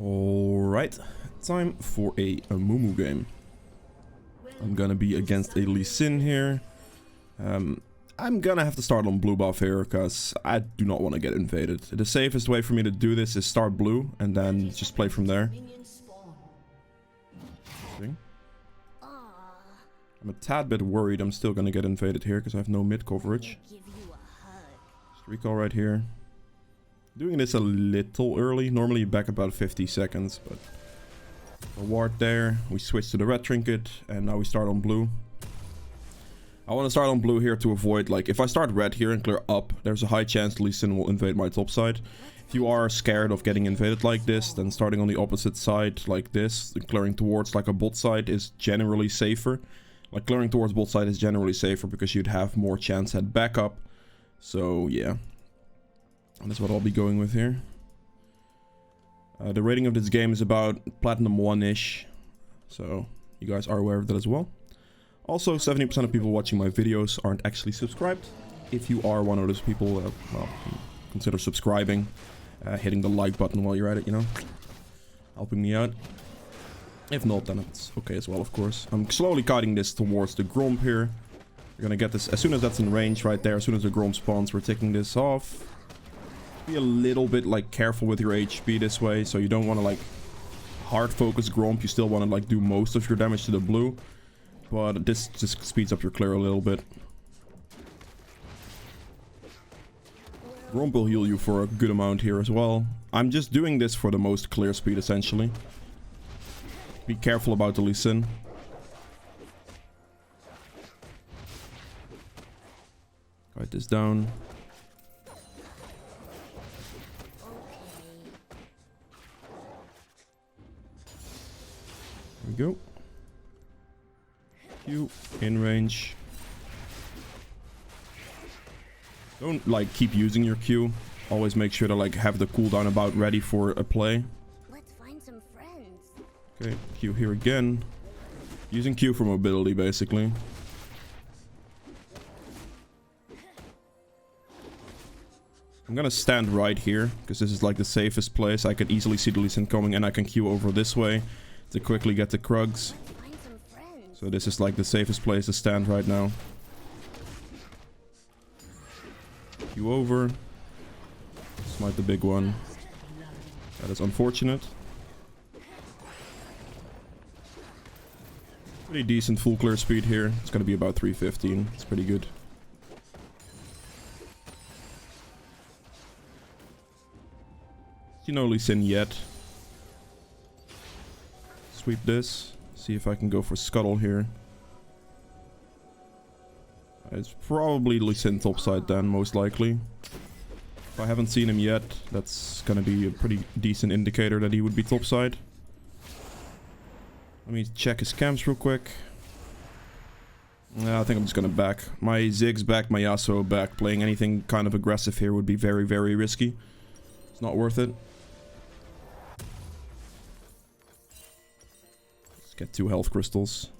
Alright, time for a Amumu game. I'm gonna be against a Lee Sin here. I'm gonna have to start on blue buff here, because I do not want to get invaded. The safest way for me to do this is start blue, and then just play from there. I'm a tad bit worried I'm still gonna get invaded here, because I have no mid coverage. Just recall right here. Doing this a little early, normally back about 50 seconds, but a ward there. We switch to the red trinket, and now we start on blue. I want to start on blue here to avoid, like, if I start red here and clear up, there's a high chance Lee Sin will invade my top side. If you are scared of getting invaded like this, then starting on the opposite side like this, clearing towards like a bot side is generally safer. Like, clearing towards bot side is generally safer because you'd have more chance at backup. So, yeah. And that's what I'll be going with here. The rating of this game is about Platinum 1-ish. So, you guys are aware of that as well. Also, 70% of people watching my videos aren't actually subscribed. If you are one of those people, well, consider subscribing. Hitting the like button while you're at it, you know. Helping me out. If not, then it's okay as well, of course. I'm slowly kiting this towards the Gromp here. We're gonna get this, as soon as that's in range right there, as soon as the Gromp spawns, we're taking this off. Be a little bit, like, careful with your HP this way, so you don't want to, like, hard focus Gromp. You still want to, like, do most of your damage to the blue. But this just speeds up your clear a little bit. Gromp will heal you for a good amount here as well. I'm just doing this for the most clear speed, essentially. Be careful about the Lee Sin. Write this down. There we go. Q in range. Don't, like, keep using your Q. Always make sure to, like, have the cooldown about ready for a play. Let's find some friends. Okay, Q here again. Using Q for mobility, basically. I'm gonna stand right here, because this is, like, the safest place. I can easily see the Lee Sin coming, and I can Q over this way to quickly get the Krugs. So this is, like, the safest place to stand right now. Q over. Smite the big one. That is unfortunate. Pretty decent full clear speed here. It's gonna be about 315. It's pretty good. You know Lee Sin yet. Sweep this. See if I can go for Scuttle here. It's probably Lee Sin topside then, most likely. If I haven't seen him yet, that's gonna be a pretty decent indicator that he would be topside. Let me check his camps real quick. I think I'm just gonna back. My Ziggs back, my Yasuo back. Playing anything kind of aggressive here would be very, very risky. It's not worth it. Get 2 health crystals.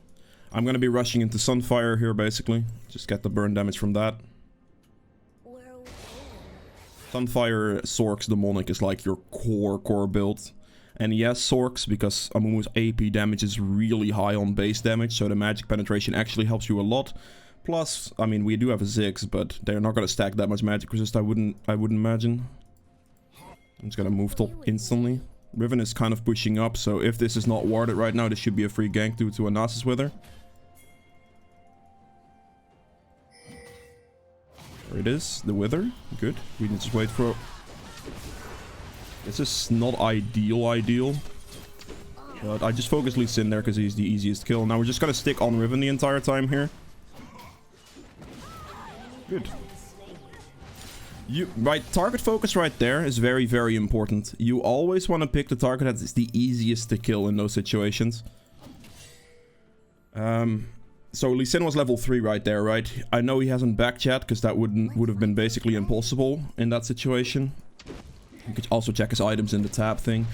I'm gonna be rushing into Sunfire here, basically. Just get the burn damage from that. Sunfire Sork's Demonic is like your core build. And yes, Sorks, because Amumu's AP damage is really high on base damage, so the magic penetration actually helps you a lot. Plus, I mean, we do have a Ziggs, but they're not gonna stack that much magic resist, I wouldn't imagine. I'm just gonna move top instantly. Riven is kind of pushing up, so if this is not warded right now, this should be a free gank due to a Nasus Wither. There it is, the Wither. Good. We can just wait for... This is not ideal. But I just focus Lee Sin there because he's the easiest kill. Now we're just gonna stick on Riven the entire time here. Good. Right, target focus right there is very, very important. You always want to pick the target that is the easiest to kill in those situations. So Lee Sin was level 3 right there, right? I know he hasn't back chat, because that would have been basically impossible in that situation. You could also check his items in the tab thing.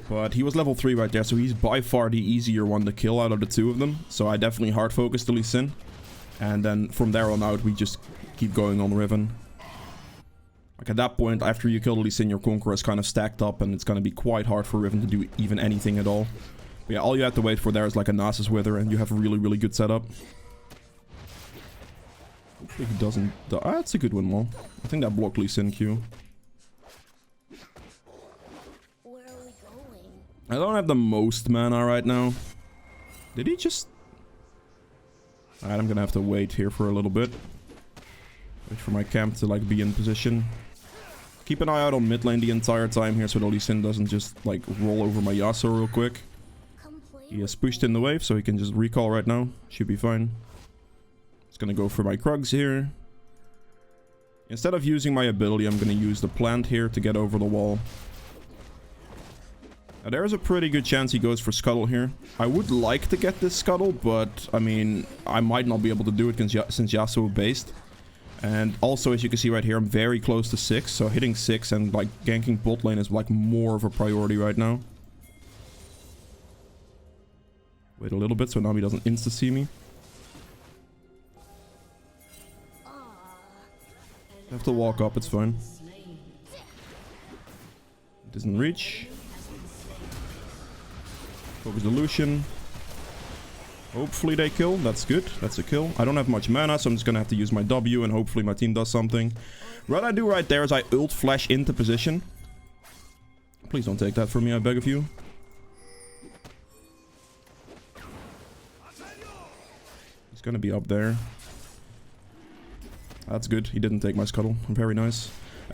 But he was level 3 right there, so he's by far the easier one to kill out of the 2 of them. So I definitely hard focused the Lee Sin. And then from there on out, we just keep going on Riven. Like at that point, after you kill the Lee Sin, your Conqueror is kind of stacked up, and it's going to be quite hard for Riven to do even anything at all. But yeah, all you have to wait for there is like a Nasus Wither, and you have a really, really good setup. Hopefully he doesn't die. Ah, that's a good win wall. I think that blocked Lee Sin Q. Where are we going? I don't have the most mana right now. Did he just... Alright, I'm gonna have to wait here for a little bit. Wait for my camp to like be in position. Keep an eye out on mid lane the entire time here so that Lee Sin doesn't just like roll over my Yasuo real quick. He has pushed in the wave, so he can just recall right now. Should be fine. Just gonna go for my Krugs here. Instead of using my ability, I'm gonna use the plant here to get over the wall. Now, there's a pretty good chance he goes for Scuttle here. I would like to get this Scuttle, but I mean, I might not be able to do it since Yasuo based. And also, as you can see right here, I'm very close to 6. So hitting 6 and like ganking bot lane is like more of a priority right now. Wait a little bit so Nami doesn't insta-see me. I have to walk up, it's fine. It doesn't reach. Focus the Lucian. Hopefully they kill. That's good. That's a kill. I don't have much mana, so I'm just gonna have to use my W and hopefully my team does something. What I do right there is I ult flash into position. Please don't take that from me, I beg of you. He's gonna be up there. That's good. He didn't take my Scuttle. Very nice.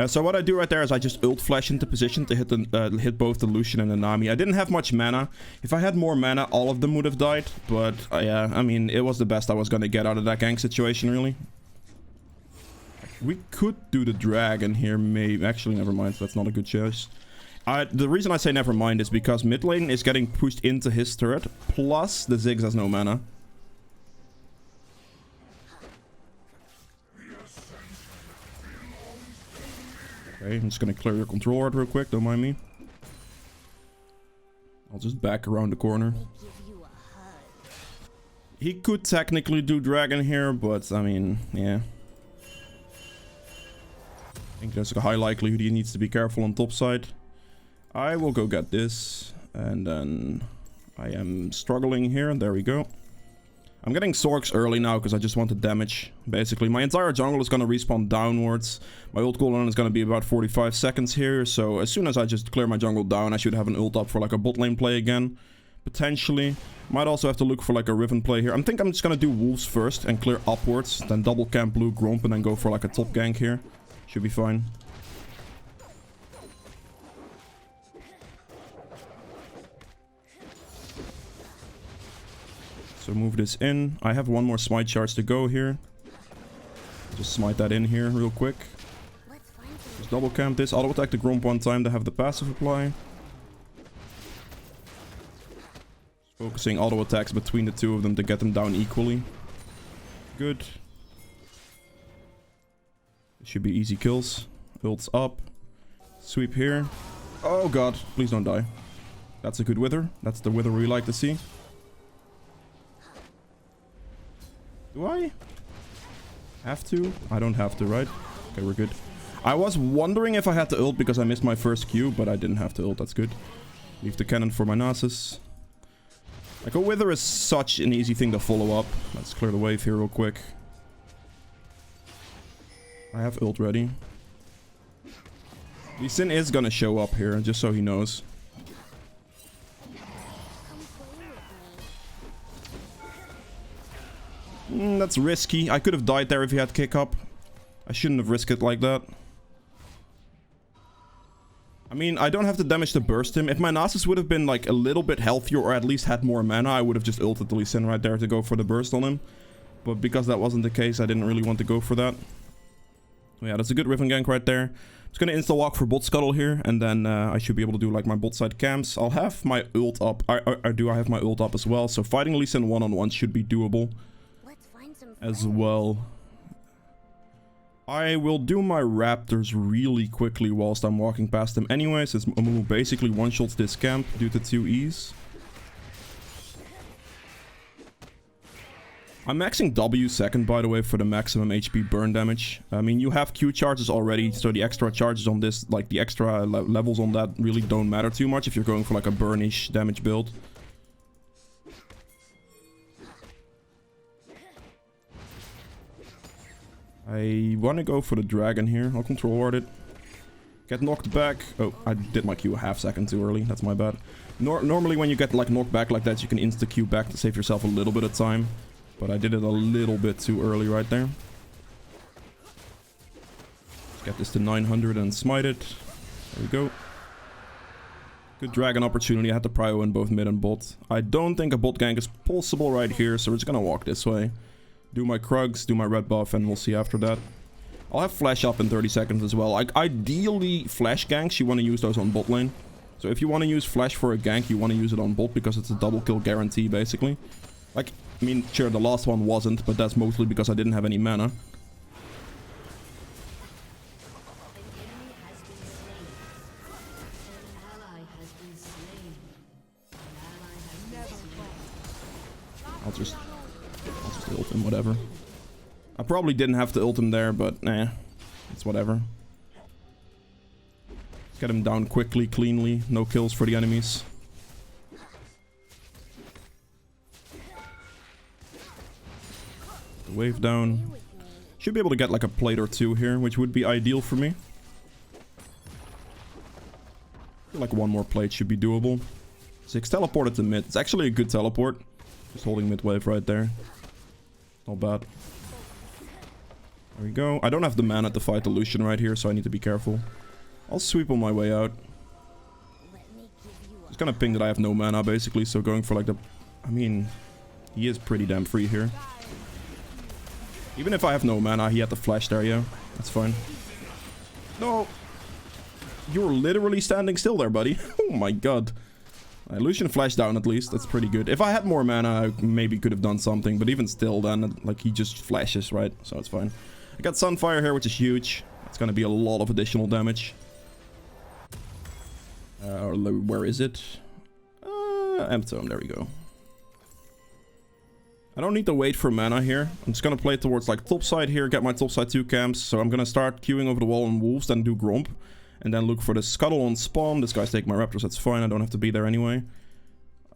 So what I do right there is I just ult flash into position to hit both the Lucian and the Nami. I didn't have much mana. If I had more mana, all of them would have died. But yeah, I mean, it was the best I was going to get out of that gank situation, really. We could do the dragon here, maybe. Actually, never mind. That's not a good choice. The reason I say never mind is because mid lane is getting pushed into his turret. Plus, the Ziggs has no mana. Okay, I'm just gonna clear your control ward real quick, don't mind me. I'll just back around the corner. He could technically do dragon here, but I mean, yeah. I think there's a high likelihood he needs to be careful on top side. I will go get this, and then I am struggling here, and there we go. I'm getting Sorks early now because I just want the damage. Basically, my entire jungle is going to respawn downwards. My ult cooldown is going to be about 45 seconds here. So as soon as I just clear my jungle down, I should have an ult up for like a bot lane play again. Potentially. Might also have to look for like a Riven play here. I think I'm just going to do Wolves first and clear upwards. Then double camp blue Gromp and then go for like a top gank here. Should be fine. So move this in. I have one more smite charge to go here. Just smite that in here real quick. Just double camp this. Auto attack the Gromp one time to have the passive apply. Just focusing auto attacks between the two of them to get them down equally. Good. It should be easy kills. Ults up. Sweep here. Oh god, please don't die. That's a good wither. That's the wither we like to see. Do I have to? I don't have to, right? Okay, we're good. I was wondering if I had to ult because I missed my first Q, but I didn't have to ult. That's good. Leave the cannon for my Nasus. Like, a wither is such an easy thing to follow up. Let's clear the wave here real quick. I have ult ready. Lee Sin is gonna show up here, just so he knows. That's risky. I could have died there if he had kick up. I shouldn't have risked it like that. I mean, I don't have to damage to burst him. If my Nasus would have been like a little bit healthier or at least had more mana, I would have just ulted the Lee Sin right there to go for the burst on him. But because that wasn't the case, I didn't really want to go for that. Yeah, that's a good Riven gank right there. I'm just gonna insta walk for bot Scuttle here, and then I should be able to do like my bot side camps. I'll have my ult up. I have my ult up as well, so fighting Lee Sin one-on-one should be doable as well. I will do my Raptors really quickly whilst I'm walking past them anyway, since Amumu basically one-shots this camp due to 2 E's. I'm maxing W second, by the way, for the maximum HP burn damage. I mean, you have Q charges already, so the extra charges on this, like the extra levels on that really don't matter too much if you're going for like a burnish damage build. I want to go for the dragon here. I'll control ward it. Get knocked back. Oh, I did my Q a half second too early. That's my bad. Normally when you get like knocked back like that, you can insta-Q back to save yourself a little bit of time. But I did it a little bit too early right there. Let's get this to 900 and smite it. There we go. Good dragon opportunity. I had to prio in both mid and bot. I don't think a bot gank is possible right here, so we're just gonna walk this way. Do my Krugs, do my red buff, and we'll see after that. I'll have flash up in 30 seconds as well. Like, ideally, flash ganks, you want to use those on bot lane. So if you want to use flash for a gank, you want to use it on bot because it's a double kill guarantee, basically. Like, I mean, sure, the last one wasn't, but that's mostly because I didn't have any mana. I'll just ult him, whatever. I probably didn't have to ult him there, but nah, it's whatever. Get him down quickly, cleanly, no kills for the enemies. The wave down. Should be able to get like a plate or two here, which would be ideal for me. I feel like one more plate should be doable. 6 teleported to mid. It's actually a good teleport. Just holding mid wave right there. Not bad. There we go. I don't have the mana to fight the Lucian right here, so I need to be careful. I'll sweep on my way out. Just gonna ping that I have no mana, basically, so going for like the... I mean, he is pretty damn free here. Even if I have no mana, he had the flash there, yeah. That's fine. No! You're literally standing still there, buddy. Oh my god. Lucian flashed down at least. That's pretty good. If I had more mana, I maybe could have done something. But even still, then, like, he just flashes, right? So it's fine. I got Sunfire here, which is huge. It's gonna be a lot of additional damage. Where is it? M.2, there we go. I don't need to wait for mana here. I'm just gonna play towards, like, top side here, get my top side 2 camps. So I'm gonna start queuing over the wall on wolves, then do Gromp. And then look for the scuttle on spawn. This guy's taking my raptors, that's fine. I don't have to be there anyway.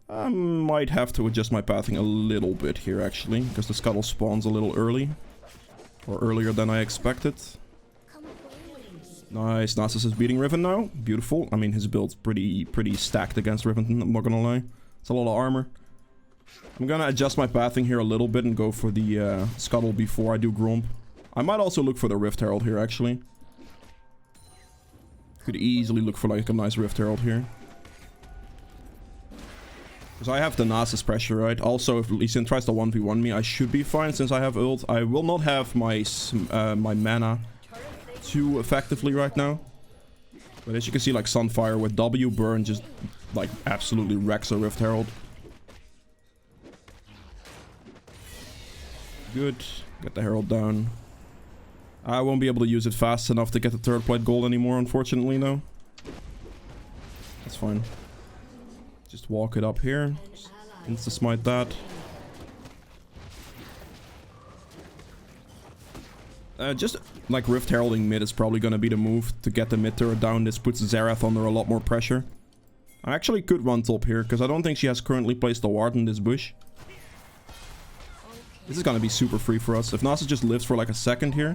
I might have to adjust my pathing a little bit here, actually. Because the scuttle spawns a little early. Or earlier than I expected. Nice. Nasus is beating Riven now. Beautiful. I mean, his build's pretty stacked against Riven, I'm not gonna lie. It's a lot of armor. I'm gonna adjust my pathing here a little bit and go for the scuttle before I do Gromp. I might also look for the Rift Herald here, actually. Could easily look for like a nice Rift Herald here. Because I have the Nasus pressure, right? Also, if Lee Sin tries to 1v1 me, I should be fine since I have ult. I will not have my my mana too effectively right now. But as you can see, like Sunfire with W burn just like absolutely wrecks a Rift Herald. Good. Get the Herald down. I won't be able to use it fast enough to get the 3rd plate gold anymore, unfortunately, though. That's fine. Just walk it up here. Insta-smite that. Just, like, Rift Heralding mid is probably gonna be the move to get the mid turret down. This puts Xerath under a lot more pressure. I actually could run top here, because I don't think she has currently placed a ward in this bush. This is gonna be super free for us. If Nasus just lives for, like, a second here...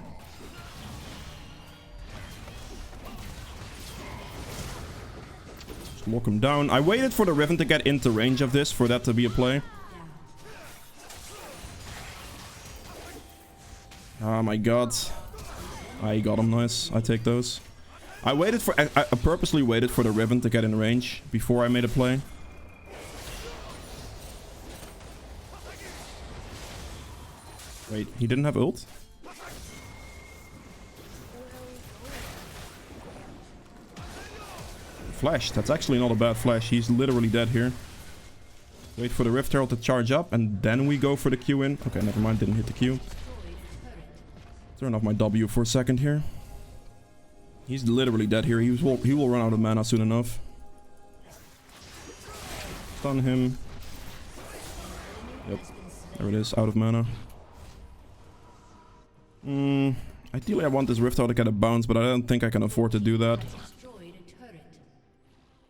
Walk him down. I waited for the Riven to get into range of this for that to be a play. Oh my god. I got him, nice. I take those. I purposely waited for the Riven to get in range before I made a play. Wait, he didn't have ult? Flash. That's actually not a bad flash. He's literally dead here. Wait for the Rift Herald to charge up, and then we go for the Q in. Okay, never mind. Didn't hit the Q. Turn off my W for a second here. He's literally dead here. He will run out of mana soon enough. Stun him. Yep. There it is, out of mana. Ideally I want this Rift Herald to get a bounce, but I don't think I can afford to do that.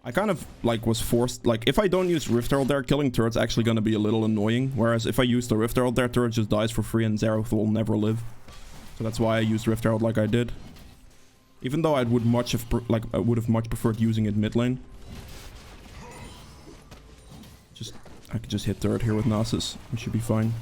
I kind of, like, was forced, like, if I don't use Rift Herald there, killing turret's actually gonna be a little annoying. Whereas if I use the Rift Herald there, turret just dies for free and Xerath will never live. So that's why I used Rift Herald like I did. Even though I would much have, I would have much preferred using it mid lane. I could just hit turret here with Nasus. It should be fine.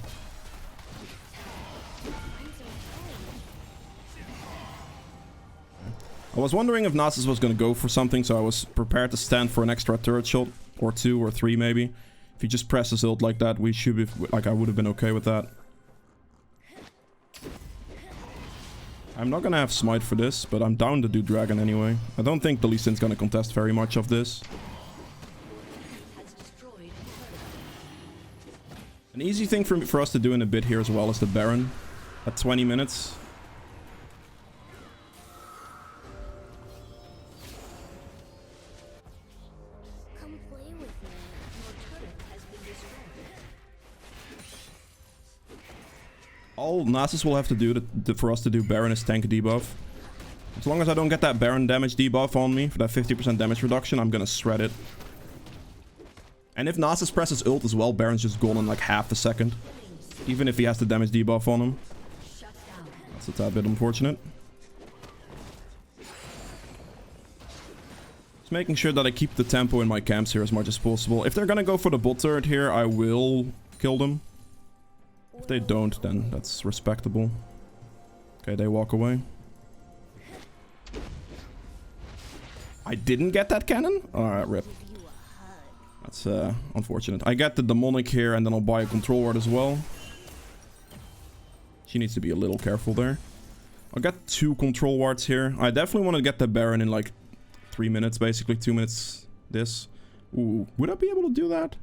I was wondering if Nasus was going to go for something, so I was prepared to stand for an extra turret shot. Or 2 or 3 maybe. If he just presses ult like that, we should be... Like, I would have been okay with that. I'm not going to have smite for this, but I'm down to do dragon anyway. I don't think the Lee Sin's going to contest very much of this. An easy thing for us to do in a bit here as well is the Baron. At 20 minutes. Come play with me. Your turret has been destroyed. All Nasus will have to do for us to do Baron is tank a debuff. As long as I don't get that Baron damage debuff on me for that 50% damage reduction, I'm gonna shred it. And if Nasus presses ult as well, Baron's just gone in like half a second. Even if he has the damage debuff on him. That's a tad bit unfortunate. Just making sure that I keep the tempo in my camps here as much as possible. If they're gonna go for the bot turret here, I will kill them. If they don't, then that's respectable. Okay, they walk away. I didn't get that cannon? Alright, rip. That's unfortunate. I get the demonic here and then I'll buy a control ward as well. She needs to be a little careful there. I'll get 2 control wards here. I definitely want to get the Baron in like 3 minutes, basically 2 minutes this. Ooh, would I be able to do that?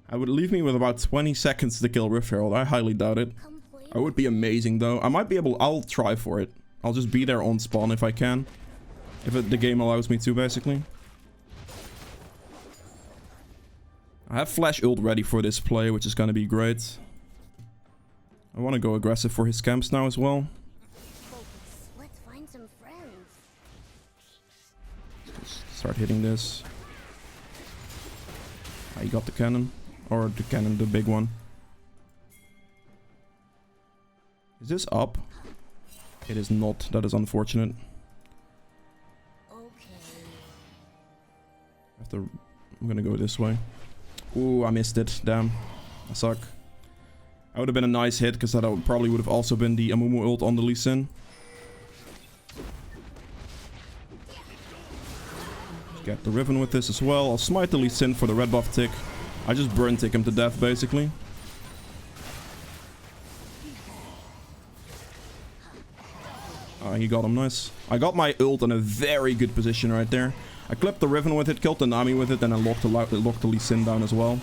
I would leave me with about 20 seconds to kill Rift Herald. I highly doubt it. I would be amazing though. I might be able... I'll try for it. I'll just be there on spawn if I can. If the game allows me to, basically. I have flash ult ready for this play, which is going to be great. I want to go aggressive for his camps now as well. Focus. Let's find some friends. Just start hitting this. I got the cannon. Or the cannon, the big one. Is this up? It is not. That is unfortunate. Okay. I'm gonna go this way. Ooh, I missed it. Damn. I suck. That would have been a nice hit, because that probably would have also been the Amumu ult on the Lee Sin. Get the Riven with this as well. I'll smite the Lee Sin for the red buff tick. I just burn tick him to death, basically. He got him, nice. I got my ult in a very good position right there. I clipped the Riven with it, killed the Nami with it, and I locked the Lee Sin down as well.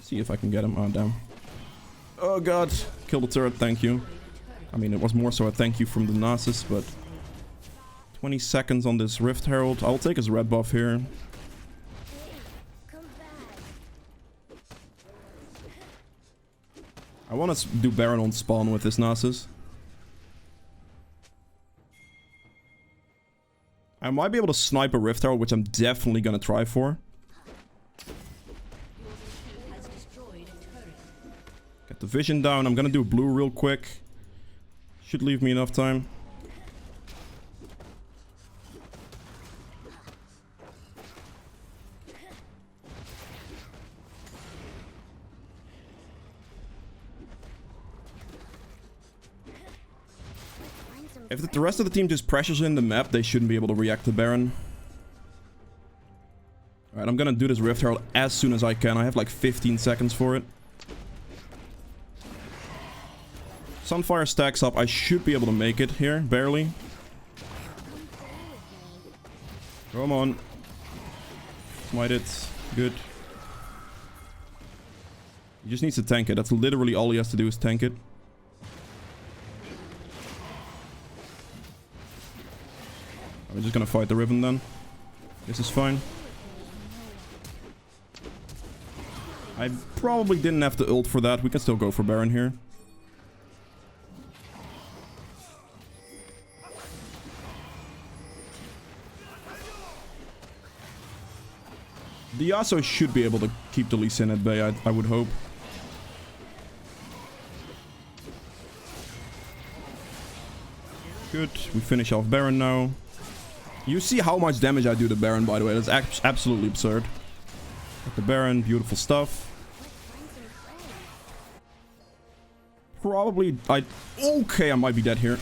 See if I can get him. Oh, damn. Oh, God. Kill the turret, thank you. I mean, it was more so a thank you from the Nasus, but... 20 seconds on this Rift Herald. I'll take his red buff here. Come back. I want to do Baron on spawn with this Nasus. I might be able to snipe a Rift Herald, which I'm definitely going to try for. Get the vision down. I'm going to do blue real quick. Should leave me enough time. If the rest of the team just pressures in the map, they shouldn't be able to react to Baron. Alright, I'm gonna do this Rift Herald as soon as I can. I have like 15 seconds for it. Sunfire stacks up. I should be able to make it here, barely. Come on. Smite it. Good. He just needs to tank it. That's literally all he has to do is tank it. We're just gonna fight the Riven then. This is fine. I probably didn't have to ult for that. We can still go for Baron here. The Asus should be able to keep the Lee Sin at bay, I would hope. Good. We finish off Baron now. You see how much damage I do to Baron, by the way. That's absolutely absurd. Got the Baron, beautiful stuff. Probably... Okay, I might be dead here.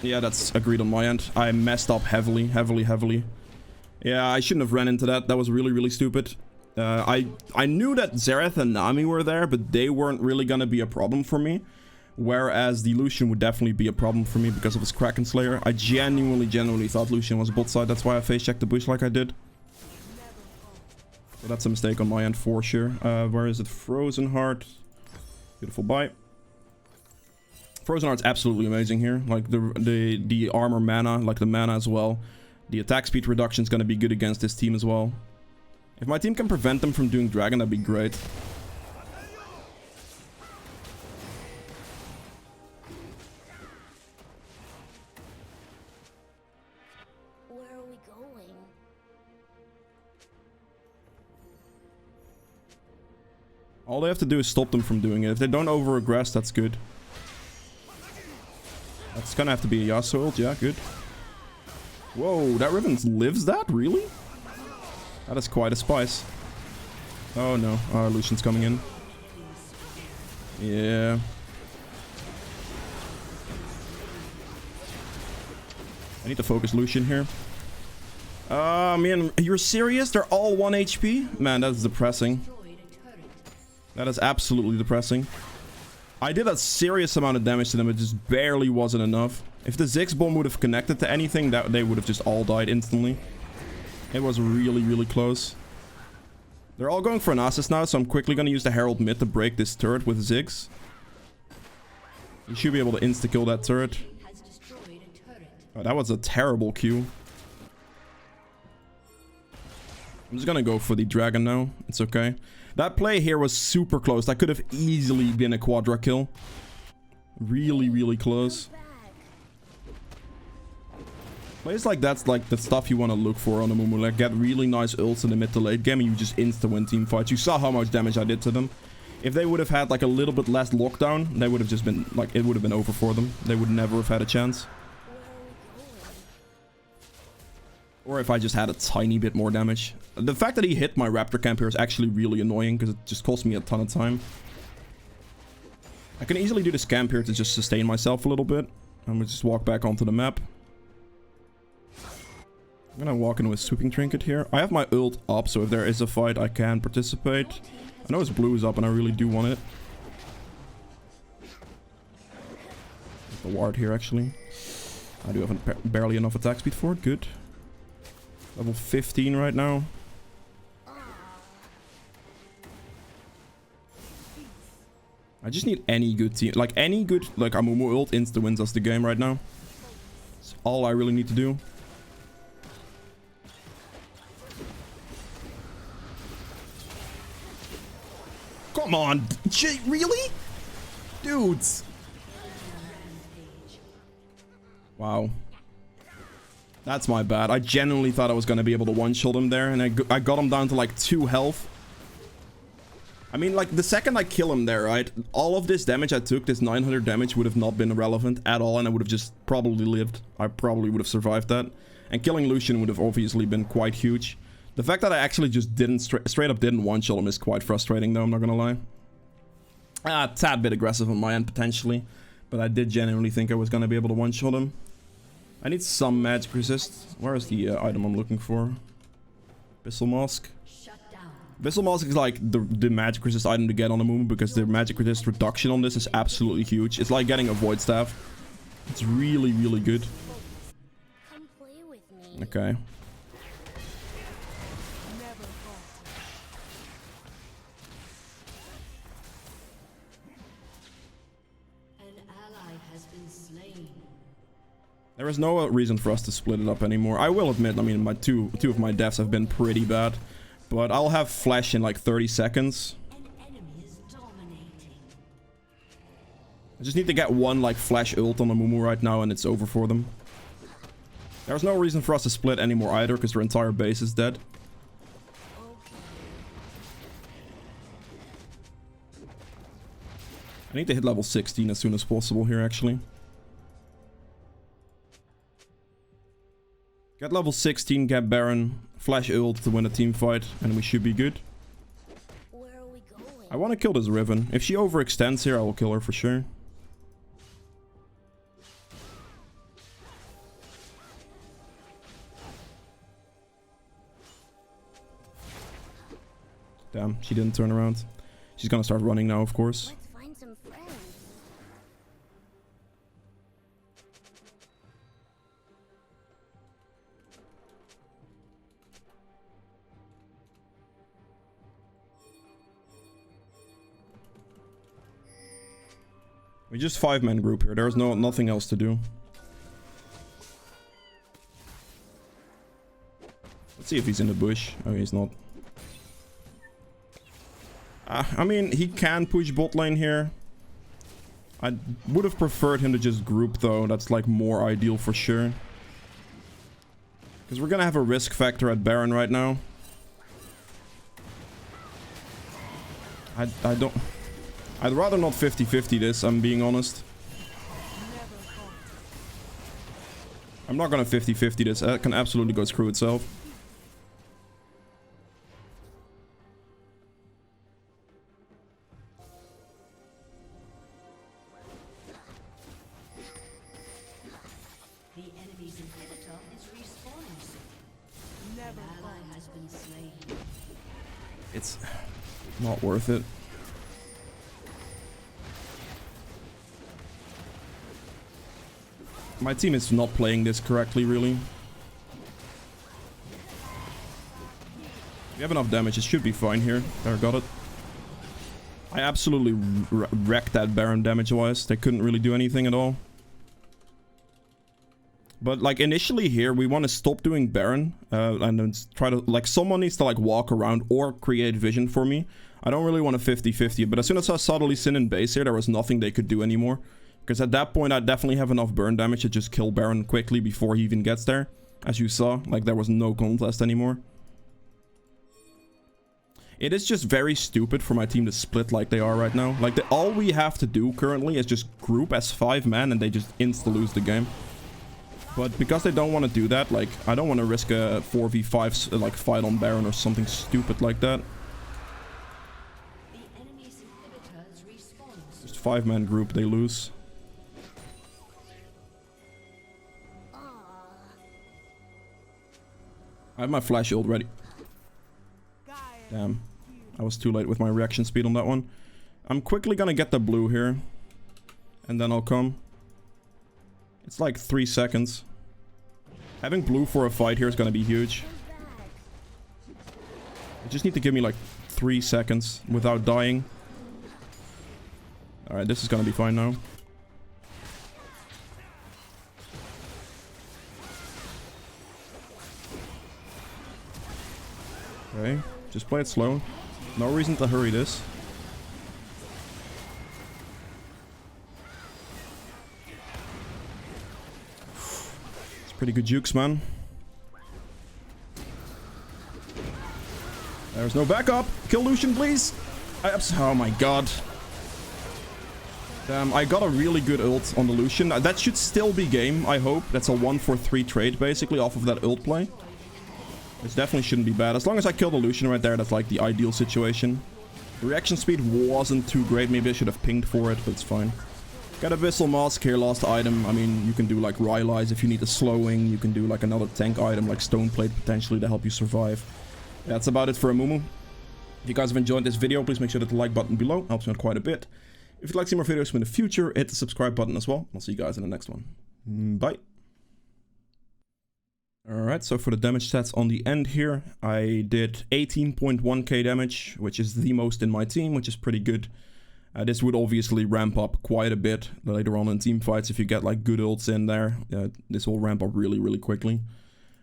Yeah, that's agreed on my end. I messed up heavily. Yeah, I shouldn't have ran into that. That was really, really stupid. I knew that Xerath and Nami were there, but they weren't really gonna be a problem for me. Whereas the Lucian would definitely be a problem for me because of his Kraken Slayer. I genuinely thought Lucian was bot side. That's why I face checked the bush like I did. So that's a mistake on my end for sure. Where is it? Frozen Heart. Beautiful buy. Frozen Heart's absolutely amazing here. Like the armor mana, like the mana as well. The attack speed reduction is going to be good against this team as well. If my team can prevent them from doing Dragon, that'd be great. Where are we going? All they have to do is stop them from doing it. If they don't over-aggress, that's good. That's going to have to be a Yasuo ult. Yeah, good. Whoa, that Riven lives that? Really? That is quite a spice. Oh no, Lucian's coming in. Yeah. I need to focus Lucian here. Man, you're serious? They're all 1 HP? Man, that's depressing. That is absolutely depressing. I did a serious amount of damage to them, it just barely wasn't enough. If the Ziggs bomb would have connected to anything, they would have just all died instantly. It was really, really close. They're all going for an Asus now, so I'm quickly going to use the Herald mid to break this turret with Ziggs. You should be able to insta-kill that turret. Oh, that was a terrible Q. I'm just going to go for the dragon now. It's okay. That play here was super close. That could have easily been a quadra kill. Really, really close. Plays like that's like the stuff you want to look for on Amumu. Like get really nice ults in the mid to late game and you just insta-win team fights. You saw how much damage I did to them. If they would have had like a little bit less lockdown, they would have just been like, it would have been over for them. They would never have had a chance. Or if I just had a tiny bit more damage. The fact that he hit my Raptor camp here is actually really annoying because it just cost me a ton of time. I can easily do this camp here to just sustain myself a little bit. I'm gonna just walk back onto the map. I'm gonna walk in with Sweeping Trinket here. I have my ult up, so if there is a fight, I can participate. I know his blue is up and I really do want it. The ward here, actually. I do have barely enough attack speed for it. Good. Level 15 right now. I just need any good team. Like, any good, like, Amumu ult insta-wins us the game right now. That's all I really need to do. Come on! Really? Dudes! Wow. That's my bad. I genuinely thought I was going to be able to one-shot him there, and I got him down to like 2 health. I mean, like, the second I kill him there, right? All of this damage I took, this 900 damage, would have not been relevant at all, and I would have just probably lived. I probably would have survived that. And killing Lucian would have obviously been quite huge. The fact that I actually just didn't, straight up didn't one-shot him is quite frustrating, though, I'm not gonna lie. A tad bit aggressive on my end, potentially. But I did genuinely think I was gonna be able to one-shot him. I need some magic resist. Where is the item I'm looking for? Abyssal Mask. Abyssal Mask is like the magic resist item to get on the moon because the magic resist reduction on this is absolutely huge. It's like getting a void staff. It's really, really good. Come play with me. Okay. There is no reason for us to split it up anymore. I will admit, I mean, two of my deaths have been pretty bad. But I'll have flash in like 30 seconds. I just need to get one like flash ult on Amumu right now and it's over for them. There's no reason for us to split anymore either because their entire base is dead. I need to hit level 16 as soon as possible here actually. Get level 16, get Baron, flash ult to win a team fight, and we should be good. Where are we going? I want to kill this Riven. If she overextends here, I will kill her for sure. Damn, she didn't turn around. She's gonna start running now, of course. Let's find some friends. We just 5-man group here. There's nothing else to do. Let's see if he's in the bush. Oh, he's not. I mean, he can push bot lane here. I would have preferred him to just group, though. That's, like, more ideal for sure. Because we're gonna have a risk factor at Baron right now. I don't... I'd rather not 50-50 this, I'm being honest. I'm not gonna 50-50 this. That can absolutely go screw itself. The enemy's inhibitor is respawning soon. An ally has been slain. It's not worth it. My team is not playing this correctly, really. We have enough damage. It should be fine here. There, got it. I absolutely wrecked that Baron damage-wise. They couldn't really do anything at all. But, like, initially here, we want to stop doing Baron. And then try to... Like, someone needs to, like, walk around or create vision for me. I don't really want to 50-50 it. But as soon as I saw Lee Sin in base here, there was nothing they could do anymore. Because at that point, I definitely have enough burn damage to just kill Baron quickly before he even gets there. As you saw, like, there was no contest anymore. It is just very stupid for my team to split like they are right now. Like, all we have to do currently is just group as 5 men and they just insta-lose the game. But because they don't want to do that, like, I don't want to risk a 4v5 like fight on Baron or something stupid like that. Just 5-man group, they lose. I have my flash ult ready. Damn. I was too late with my reaction speed on that one. I'm quickly gonna get the blue here. And then I'll come. It's like 3 seconds. Having blue for a fight here is gonna be huge. I just need to give me like 3 seconds without dying. Alright, this is gonna be fine now. Okay, just play it slow. No reason to hurry this. It's pretty good jukes, man. There's no backup. Kill Lucian, please. Oh my god. Damn, I got a really good ult on the Lucian. That should still be game, I hope. That's a 1-for-3 trade, basically, off of that ult play. This definitely shouldn't be bad. As long as I kill the Lucian right there, that's like the ideal situation. The reaction speed wasn't too great. Maybe I should have pinged for it, but it's fine. Got Abyssal Mask here, last item. I mean, you can do like Rylai's if you need a slowing. You can do like another tank item like Stone Plate potentially to help you survive. That's about it for Amumu. If you guys have enjoyed this video, please make sure to hit the like button below. Helps me out quite a bit. If you'd like to see more videos from in the future, hit the subscribe button as well. I'll see you guys in the next one. Bye. Alright, so for the damage stats on the end here, I did 18.1k damage, which is the most in my team, which is pretty good. This would obviously ramp up quite a bit later on in team fights if you get like good ults in there. This will ramp up really, really quickly.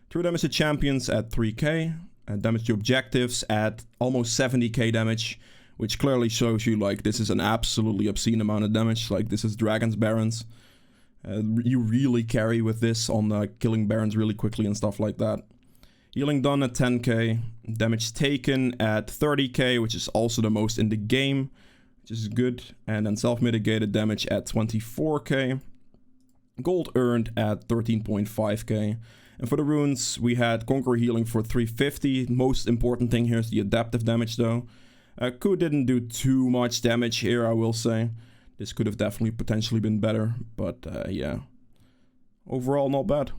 True damage to champions at 3k. damage to objectives at almost 70k damage, which clearly shows you like this is an absolutely obscene amount of damage. Like this is Dragon's Barons. You really carry with this on killing Barons really quickly and stuff like that. Healing done at 10k, damage taken at 30k, which is also the most in the game, which is good. And then self-mitigated damage at 24k. Gold earned at 13.5k. And for the runes, we had Conquer Healing for 350. Most important thing here is the adaptive damage though. Ku didn't do too much damage here, I will say. This could have definitely potentially been better, but yeah. Overall, not bad.